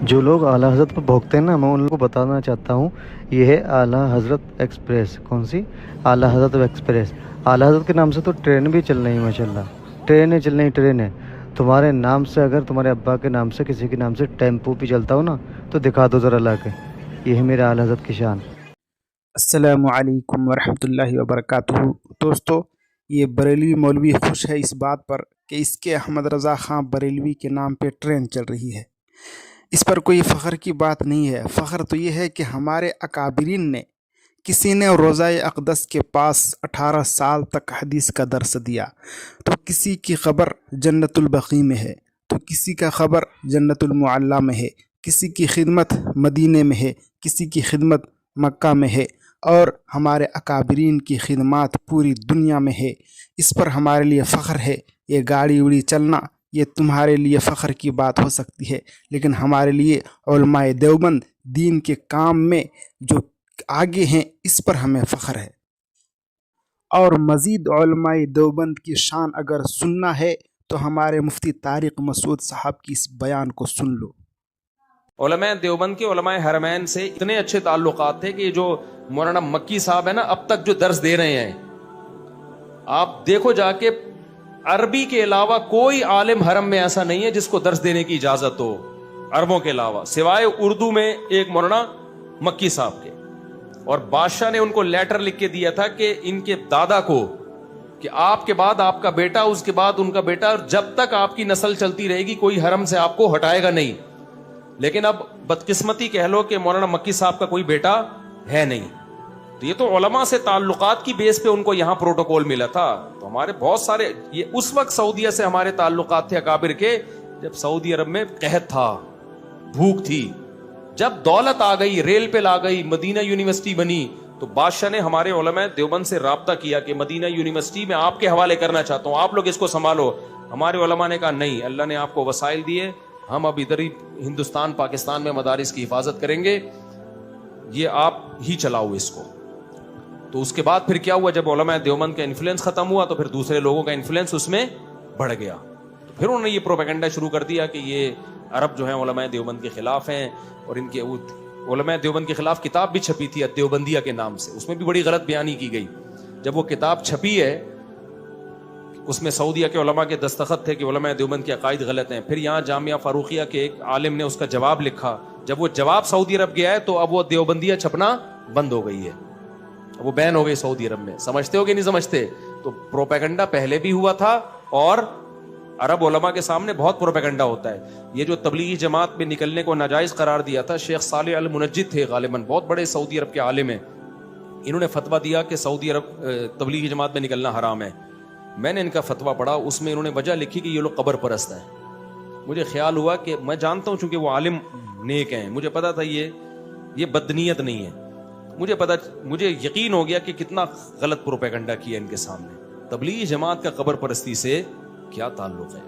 جو لوگ اعلیٰ حضرت پر بھوکتے ہیں نا، میں ان لوگوں کو بتانا چاہتا ہوں، یہ ہے اعلیٰ حضرت ایکسپریس۔ کون سی؟ اعلیٰ حضرت ایکسپریس۔ اعلیٰ حضرت کے نام سے تو ٹرین بھی چل رہی ہے، ماشاء اللہ، ٹرینیں چل رہی، ٹرینیں۔ تمہارے نام سے، اگر تمہارے ابا کے نام سے کسی کے نام سے ٹیمپو بھی چلتا ہو نا، تو دکھا دو ذرا لا کے۔ یہ ہے میرے اعلیٰ حضرت کی شان۔ السلام علیکم ورحمۃ اللہ وبرکاتہ۔ دوستو، یہ بریلوی مولوی خوش ہے اس بات پر کہ اس کے احمد رضا خان بریلوی کے نام پہ ٹرین چل رہی ہے۔ اس پر کوئی فخر کی بات نہیں ہے۔ فخر تو یہ ہے کہ ہمارے اکابرین نے، کسی نے روضہ اقدس کے پاس 18 سال تک حدیث کا درس دیا، تو کسی کی خبر جنت البقیع میں ہے، تو کسی کا خبر جنت المعلیٰ میں ہے، کسی کی خدمت مدینے میں ہے، کسی کی خدمت مکہ میں ہے، اور ہمارے اکابرین کی خدمات پوری دنیا میں ہے۔ اس پر ہمارے لیے فخر ہے۔ یہ گاڑی وڑی چلنا، یہ تمہارے لیے فخر کی بات ہو سکتی ہے، لیکن ہمارے لیے علماء دیوبند دین کے کام میں جو آگے ہیں، اس پر ہمیں فخر ہے۔ اور مزید علماء دیوبند کی شان اگر سننا ہے تو ہمارے مفتی طارق مسعود صاحب کی اس بیان کو سن لو۔ علماء دیوبند کے علماء حرمین سے اتنے اچھے تعلقات تھے کہ جو مولانا مکی صاحب ہے نا، اب تک جو درس دے رہے ہیں، آپ دیکھو جا کے، عربی کے علاوہ کوئی عالم حرم میں ایسا نہیں ہے جس کو درس دینے کی اجازت ہو، عربوں کے علاوہ، سوائے اردو میں ایک مولانا مکی صاحب کے۔ اور بادشاہ نے ان کو لیٹر لکھ کے دیا تھا کہ ان کے دادا کو، کہ آپ کے بعد آپ کا بیٹا، اس کے بعد ان کا بیٹا، جب تک آپ کی نسل چلتی رہے گی کوئی حرم سے آپ کو ہٹائے گا نہیں۔ لیکن اب بدقسمتی کہہ لو کہ مولانا مکی صاحب کا کوئی بیٹا ہے نہیں، تو یہ تو علماء سے تعلقات کی بیس پہ ان کو یہاں پروٹوکول ملا تھا۔ تو ہمارے بہت سارے، یہ اس وقت سعودیہ سے ہمارے تعلقات تھے اکابر کے، جب سعودی عرب میں قحط تھا، بھوک تھی۔ جب دولت آ گئی، ریل پہ لا گئی، مدینہ یونیورسٹی بنی، تو بادشاہ نے ہمارے علماء دیوبند سے رابطہ کیا کہ مدینہ یونیورسٹی میں آپ کے حوالے کرنا چاہتا ہوں، آپ لوگ اس کو سنبھالو۔ ہمارے علماء نے کہا نہیں، اللہ نے آپ کو وسائل دیے، ہم اب ادھر ہی ہندوستان پاکستان میں مدارس کی حفاظت کریں گے، یہ آپ ہی چلاؤ اس کو۔ تو اس کے بعد پھر کیا ہوا، جب علماء دیوبند کا انفلوئنس ختم ہوا تو پھر دوسرے لوگوں کا انفلوئنس اس میں بڑھ گیا، تو پھر انہوں نے یہ پروپیگنڈا شروع کر دیا کہ یہ عرب جو ہیں علماء دیوبند کے خلاف ہیں، اور ان کے علماء دیوبند کے خلاف کتاب بھی چھپی تھی دیوبندیہ کے نام سے، اس میں بھی بڑی غلط بیانی کی گئی۔ جب وہ کتاب چھپی ہے، اس میں سعودیہ کے علماء کے دستخط تھے کہ علماء دیوبند کے عقائد غلط ہیں۔ پھر یہاں جامعہ فاروقیہ کے ایک عالم نے اس کا جواب لکھا، جب وہ جواب سعودی عرب گیا ہے تو اب وہ دیوبندیہ چھپنا بند ہو گئی ہے، وہ بین ہو گئی سعودی عرب میں۔ سمجھتے ہو کہ نہیں سمجھتے؟ تو پروپیگنڈا پہلے بھی ہوا تھا، اور عرب علماء کے سامنے بہت پروپیگنڈا ہوتا ہے۔ یہ جو تبلیغی جماعت میں نکلنے کو ناجائز قرار دیا تھا، شیخ صالح المنجد تھے غالباً، بہت بڑے سعودی عرب کے عالم ہیں، انہوں نے فتویٰ دیا کہ سعودی عرب تبلیغی جماعت میں نکلنا حرام ہے۔ میں نے ان کا فتویٰ پڑھا، اس میں انہوں نے وجہ لکھی کہ یہ لوگ قبر پرست ہیں۔ مجھے خیال ہوا کہ میں جانتا ہوں چونکہ وہ عالم نیک ہیں، مجھے پتا تھا یہ بدنیت نہیں ہے، مجھے یقین ہو گیا کہ کتنا غلط پروپیگنڈا کیا ان کے سامنے۔ تبلیغی جماعت کا قبر پرستی سے کیا تعلق ہے؟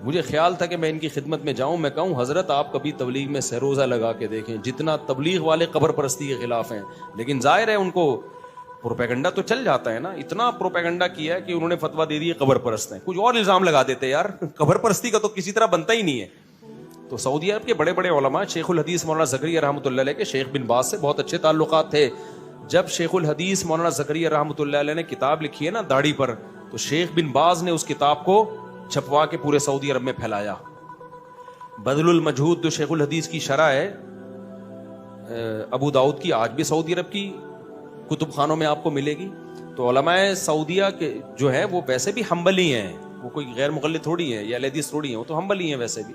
مجھے خیال تھا کہ میں ان کی خدمت میں جاؤں، میں کہوں حضرت آپ کبھی تبلیغ میں سروزہ لگا کے دیکھیں، جتنا تبلیغ والے قبر پرستی کے خلاف ہیں، لیکن ظاہر ہے ان کو پروپیگنڈا تو چل جاتا ہے نا، اتنا پروپیگنڈا کیا کہ انہوں نے فتویٰ دے دیا قبر پرست ہیں، کچھ اور الزام لگا دیتے یار، قبر پرستی کا تو کسی طرح بنتا ہی نہیں ہے۔ تو سعودی عرب کے بڑے بڑے علماء، شیخ الحدیث مولانا زکریا رحمۃ اللہ علیہ کے شیخ بن باز سے بہت اچھے تعلقات تھے۔ جب شیخ الحدیث مولانا زکریا رحمۃ اللہ علیہ نے کتاب لکھی ہے نا داڑھی پر، تو شیخ بن باز نے اس کتاب کو چھپوا کے پورے سعودی عرب میں پھیلایا۔ بذل المجہود جو شیخ الحدیث کی شرح ہے ابو داؤد کی، آج بھی سعودی عرب کی کتب خانوں میں آپ کو ملے گی۔ تو علماء سعودیہ کے جو ہیں وہ ویسے بھی حنبلی ہیں، وہ کوئی غیر مقلد تھوڑی ہیں یا اہل حدیث تھوڑی ہیں، وہ تو حنبلی ہیں ویسے بھی۔